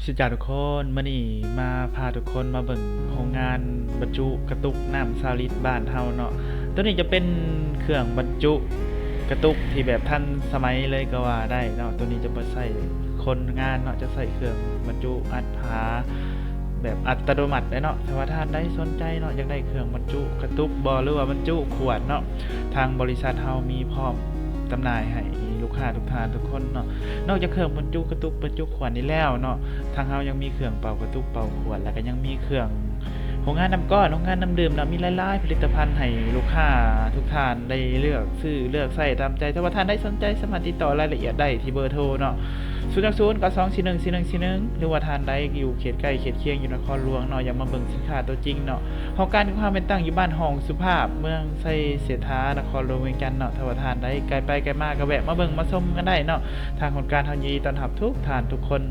สวัสดีทุกคนมื้อนี้มาพาทุกคนมาเบิ่งโรงงานบรรจุกระตุกน้ำซาลิดบ้านเฮาเนาะตัวนี้จะเป็นเครื่องบรรจุกระตุกที่แบบทันสมัยเลยก็ว่าได้เนาะตัวนี้จะบ่ใส่คนงานเนาะจะใส่เครื่องบรรจุอัดผาแบบอัตโนมัติเลยเนาะถ้าว่าท่านใดสนใจเนาะอยากได้เครื่องบรรจุกระตุกบ่หรือว่าบรรจุขวดเนาะทางบริษัทเฮามีพร้อมจำหน่ายให้ลูกค้าทุกท่านทุกคนเนาะนอกจากเครื่องบรรจุกระตุกบรรจุขวดนี้แล้วเนาะ ทางเฮายังมีเครื่องเป่ากระตุกเป่าขวดแล้วก็ยังมีเครื่องโรงงานน้ำก้อนโรงงานน้ำดื่มเนาะมีหลายๆผลิตภัณฑ์ให้ลูกค้าทุกท่านได้เลือกซื้อเลือกใช้ตามใจถ้าว่าท่านได้สนใจสามารถติดต่อรายละเอียดได้ที่เบอร์โทรเนาะ09092414141หรือว่าท่านใดอยู่เขตใกล้เขตเคียงอยู่นครหลวงเนาะอยากมาเบิ่งสินค้าตัวจริงเนาะเฮาการความเป็นตั้งอยู่บ้านห้องสุภาพเมืองไสเสถานครหลวงเวียงจันทน์เนาะถ้าว่าท่านใดไกลไปไกลมาก็แวะมาเบิ่งมาชมกันได้เนาะทางโครงการเฮายินดีต้อนรับทุกท่านทุกคน